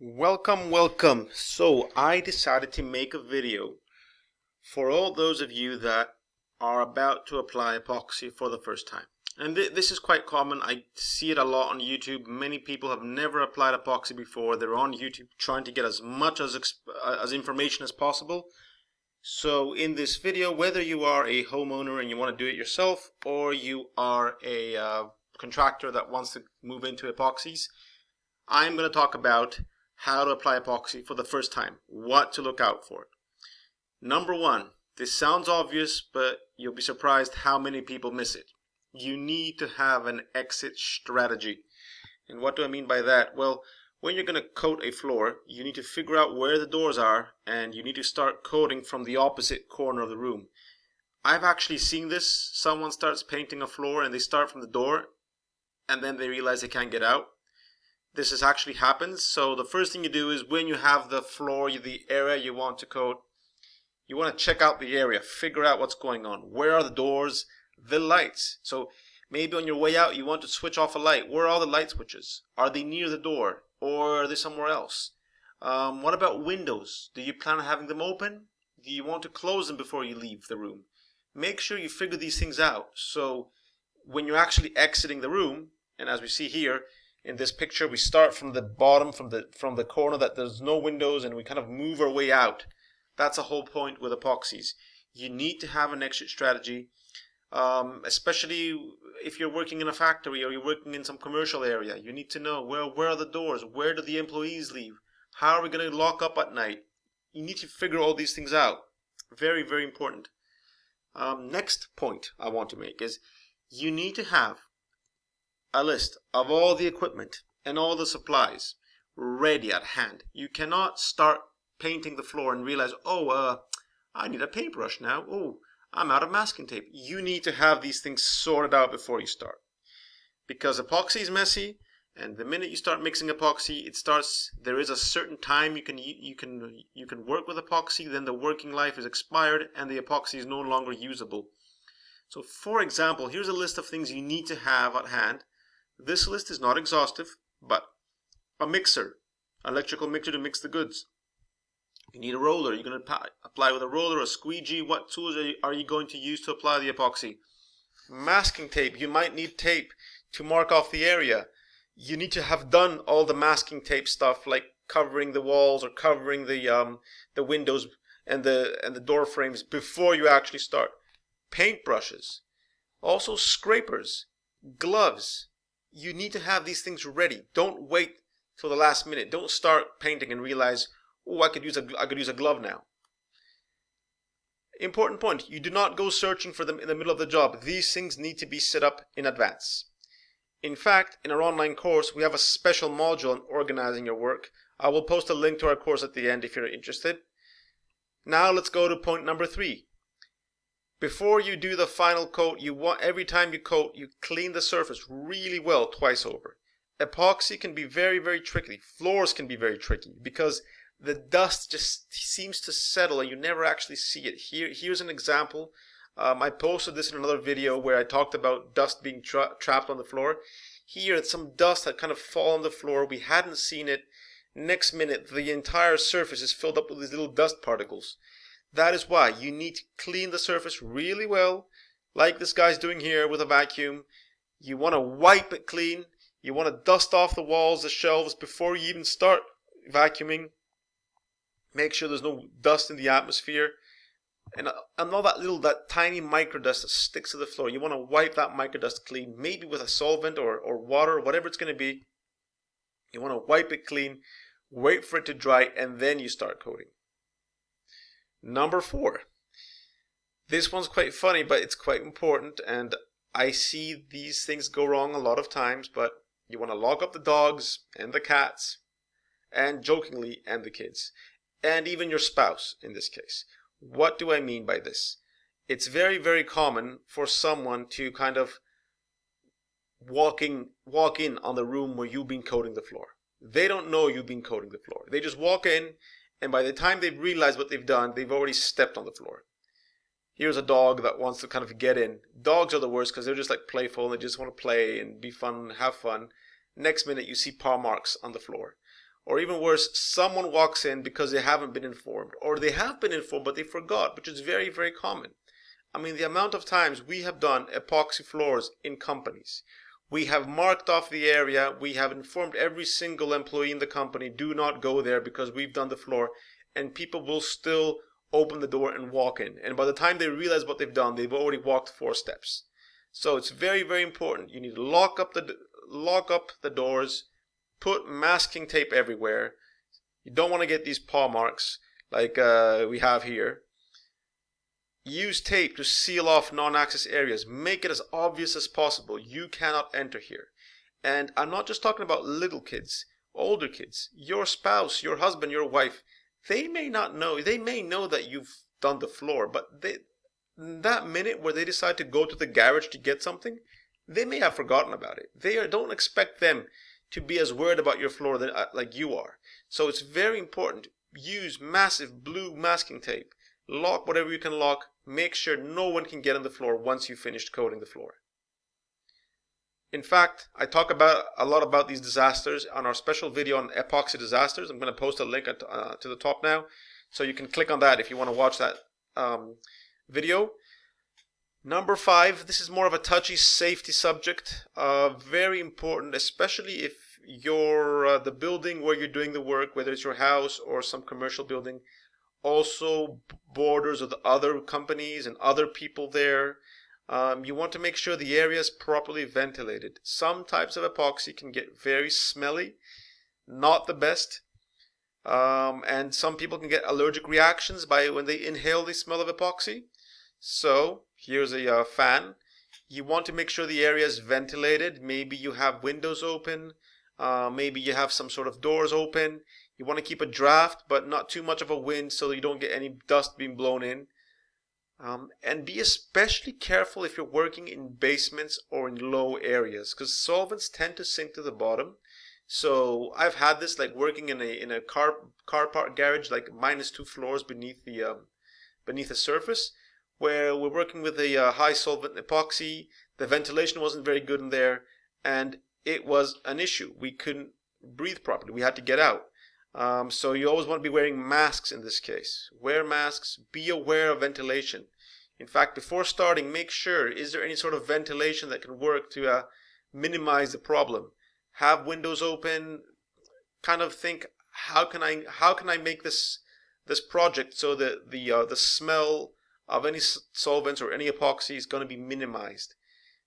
Welcome. So I decided to make a video for all those of you that are about to apply epoxy for the first time. And this is quite common. I see it a lot on YouTube. Many people have never applied epoxy before. They're on YouTube trying to get as much as information as possible. So in this video, whether you are a homeowner and you want to do it yourself, or you are a contractor that wants to move into epoxies, I'm going to talk about how to apply epoxy for the first time, what to look out for. Number one, this sounds obvious, but you'll be surprised how many people miss it. You need to have an exit strategy. And what do I mean by that? Well, when you're going to coat a floor, you need to figure out where the doors are, and you need to start coating from the opposite corner of the room. I've actually seen this. Someone starts painting a floor and they start from the door, and then they realize they can't get out. This actually happens. So the first thing you do is, when you have the floor, the area you want to coat, you want to check out the area, figure out what's going on. Where are the doors, the lights? So maybe on your way out you want to switch off a light. Where are all the light switches? Are they near the door, or are they somewhere else? What about windows? Do you plan on having them open? Do you want to close them before you leave the room? Make sure you figure these things out, so when you're actually exiting the room, and as we see here in this picture, we start from the bottom, from the corner that there's no windows, and we kind of move our way out. That's the whole point with epoxies. You need to have an exit strategy, especially if you're working in a factory or you're working in some commercial area. You need to know where are the doors, where do the employees leave, how are we going to lock up at night. You need to figure all these things out. Very, very important. Next point I want to make is, you need to have a list of all the equipment and all the supplies ready at hand. You cannot start painting the floor and realize, I need a paintbrush now. Oh, I'm out of masking tape. You need to have these things sorted out before you start, because epoxy is messy, and the minute you start mixing epoxy, there is a certain time you can work with epoxy, then the working life is expired and the epoxy is no longer usable. So for example, here's a list of things you need to have at hand. This list is not exhaustive, but a mixer, electrical mixer to mix the goods. You need a roller. You're going to apply with a roller, a squeegee. What tools are you going to use to apply the epoxy? Masking tape. You might need tape to mark off the area. You need to have done all the masking tape stuff, like covering the walls or covering the windows and the door frames before you actually start. Paintbrushes, also scrapers, gloves. You need to have these things ready. Don't wait till the last minute. Don't start painting and realize, oh, I could use a glove now. Important point, you do not go searching for them in the middle of the job. These things need to be set up in advance. In fact, in our online course, we have a special module on organizing your work. I will post a link to our course at the end if you're interested. Now let's go to point number 3. Before you do the final coat, every time you coat, you clean the surface really well twice over. Epoxy can be very, very tricky. Floors can be very tricky because the dust just seems to settle and you never actually see it. Here's an example. I posted this in another video where I talked about dust being trapped on the floor. Here, some dust had kind of fallen on the floor. We hadn't seen it. Next minute, the entire surface is filled up with these little dust particles. That is why you need to clean the surface really well, like this guy's doing here with a vacuum. You want to wipe it clean. You want to dust off the walls, the shelves before you even start vacuuming. Make sure there's no dust in the atmosphere. And all that tiny microdust that sticks to the floor, you want to wipe that microdust clean, maybe with a solvent or water, whatever it's going to be. You want to wipe it clean, wait for it to dry, and then you start coating. Number 4. This one's quite funny, but it's quite important, and I see these things go wrong a lot of times, but you want to lock up the dogs and the cats, and jokingly, and the kids, and even your spouse in this case. What do I mean by this? It's very, very common for someone to kind of walk in on the room where you've been coating the floor. They don't know you've been coating the floor. They just walk in, and by the time they've realized what they've done, they've already stepped on the floor. Here's a dog that wants to kind of get in. Dogs are the worst because they're just like playful and they just want to play and be fun and have fun. Next minute you see paw marks on the floor. Or even worse, someone walks in because they haven't been informed, or they have been informed but they forgot, which is very, very common. I mean, the amount of times we have done epoxy floors in companies. We have marked off the area, we have informed every single employee in the company, do not go there because we've done the floor, and people will still open the door and walk in. And by the time they realize what they've done, they've already walked 4 steps. So it's very, very important. You need to lock up the doors, put masking tape everywhere. You don't want to get these paw marks like we have here. Use tape to seal off non-access areas. Make it as obvious as possible. You cannot enter here. And I'm not just talking about little kids, older kids. Your spouse, your husband, your wife, they may not know. They may know that you've done the floor, but that minute where they decide to go to the garage to get something, they may have forgotten about it. Don't expect them to be as worried about your floor like you are. So it's very important. Use massive blue masking tape. Lock whatever you can lock. Make sure no one can get on the floor once you've finished coating the floor. In fact, I talk a lot about these disasters on our special video on epoxy disasters. I'm going to post a link to the top now, so you can click on that if you want to watch that video. Number 5, this is more of a touchy safety subject. Very important, especially if you're the building where you're doing the work, whether it's your house or some commercial building, also borders with other companies and other people there. You want to make sure the area is properly ventilated. Some types of epoxy can get very smelly, not the best. And some people can get allergic reactions when they inhale the smell of epoxy. So here's a fan. You want to make sure the area is ventilated. Maybe you have windows open. Maybe you have some sort of doors open. You want to keep a draft, but not too much of a wind so you don't get any dust being blown in. And be especially careful if you're working in basements or in low areas, because solvents tend to sink to the bottom. So I've had this like working in a car park garage, like -2 floors beneath the surface, where we're working with a high solvent epoxy. The ventilation wasn't very good in there, and it was an issue. We couldn't breathe properly. We had to get out. So you always want to be wearing masks in this case. Wear masks. Be aware of ventilation. In fact, before starting, make sure, is there any sort of ventilation that can work to minimize the problem? Have windows open. Kind of think, how can I make this project so that the smell of any solvents or any epoxy is going to be minimized.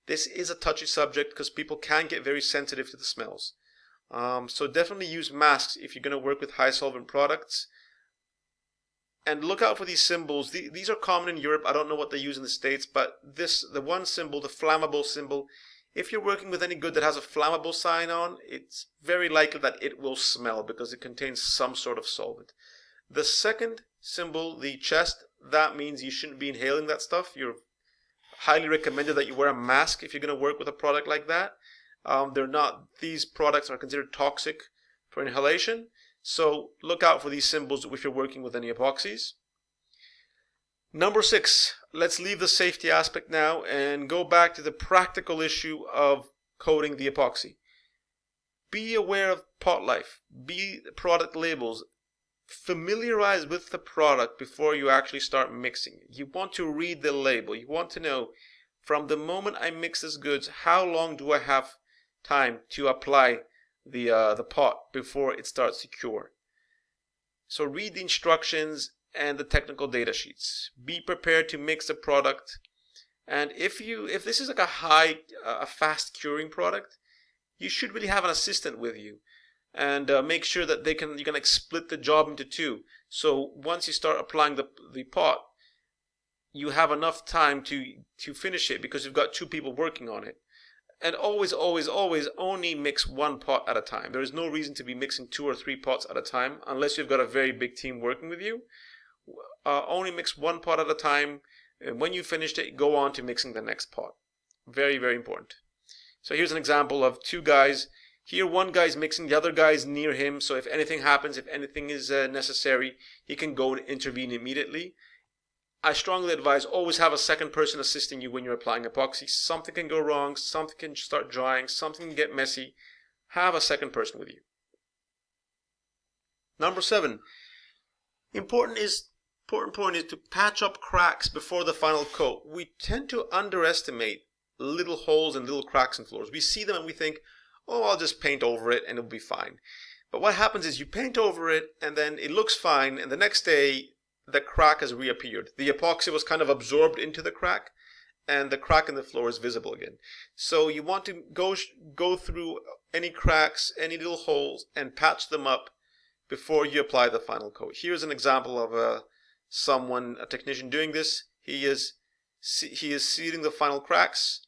This is a touchy subject because people can get very sensitive to the smells. So definitely use masks if you're going to work with high solvent products. And look out for these symbols. These are common in Europe. I don't know what they use in the States, but the one symbol, the flammable symbol, if you're working with any good that has a flammable sign on, it's very likely that it will smell because it contains some sort of solvent. The second symbol, the chest, that means you shouldn't be inhaling that stuff. You're highly recommended that you wear a mask if you're going to work with a product like that. These products are considered toxic for inhalation. So look out for these symbols if you're working with any epoxies. Number 6, let's leave the safety aspect now and go back to the practical issue of coating the epoxy. Be aware of pot life. Be product labels. Familiarize with the product before you actually start mixing. You want to read the label. You want to know, from the moment I mix this goods, how long do I have time to apply the pot before it starts to cure. So read the instructions and the technical data sheets. Be prepared to mix the product. And if this is like a fast curing product, you should really have an assistant with you. And make sure that you can like split the job into 2. So once you start applying the pot, you have enough time to finish it because you've got 2 people working on it. And always, always, always only mix 1 pot at a time. There is no reason to be mixing 2 or 3 pots at a time unless you've got a very big team working with you. Only mix 1 pot at a time. And when you've finished it, go on to mixing the next pot. Very, very important. So here's an example of 2 guys. Here one guy's mixing, the other guy's near him. So if anything happens, if anything is necessary, he can go and intervene immediately. I strongly advise always have a second person assisting you when you're applying epoxy. Something can go wrong, something can start drying, something can get messy. Have a second person with you. Number 7, important point is to patch up cracks before the final coat. We tend to underestimate little holes and little cracks in floors. We see them and we think, oh, I'll just paint over it and it'll be fine. But what happens is you paint over it and then it looks fine, and the next day the crack has reappeared. The epoxy was kind of absorbed into the crack, and the crack in the floor is visible again. So you want to go through any cracks, any little holes, and patch them up before you apply the final coat. Here's an example of a technician doing this. He is sealing the final cracks.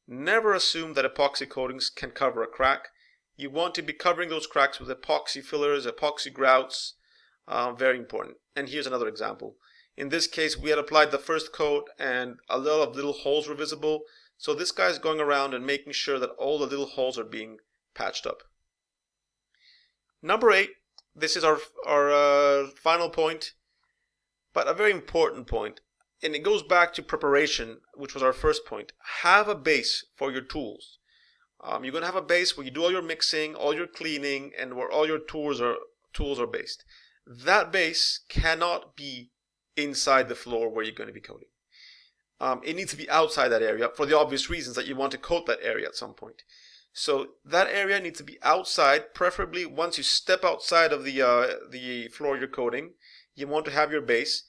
Never assume that epoxy coatings can cover a crack. You want to be covering those cracks with epoxy fillers, epoxy grouts. Very important. And here's another example. In this case, we had applied the first coat and a lot of little holes were visible. So this guy's going around and making sure that all the little holes are being patched up. Number 8, this is our final point, but a very important point. And it goes back to preparation, which was our first point. Have a base for your tools. You're going to have a base where you do all your mixing, all your cleaning, and where all your tools are based. That base cannot be inside the floor where you're going to be coating. It needs to be outside that area for the obvious reasons that you want to coat that area at some point. So that area needs to be outside, preferably once you step outside of the floor you're coating. You want to have your base,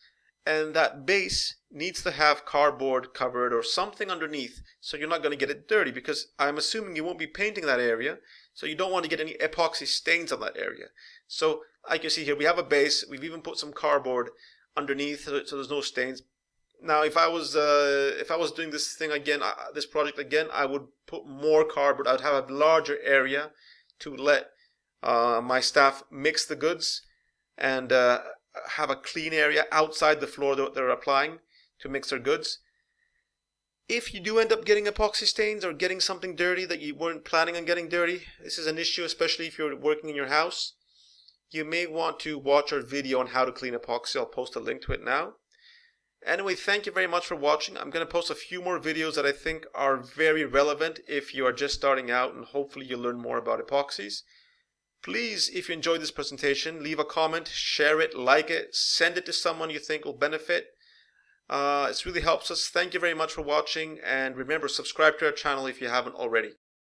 and that base needs to have cardboard covered or something underneath so you're not going to get it dirty, because I'm assuming you won't be painting that area, so you don't want to get any epoxy stains on that area. So like you see here, we have a base. We've even put some cardboard underneath so there's no stains. Now if I was doing this thing again, this project again, I would put more cardboard. I'd have a larger area to let my staff mix the goods and have a clean area outside the floor that they're applying to mix their goods. If you do end up getting epoxy stains or getting something dirty that you weren't planning on getting dirty, this is an issue, especially if you're working in your house. You may want to watch our video on how to clean epoxy. I'll post a link to it now. Anyway, thank you very much for watching. I'm going to post a few more videos that I think are very relevant if you are just starting out, and hopefully you'll learn more about epoxies. Please, if you enjoyed this presentation, leave a comment, share it, like it, send it to someone you think will benefit. It really helps us. Thank you very much for watching, and remember, subscribe to our channel if you haven't already.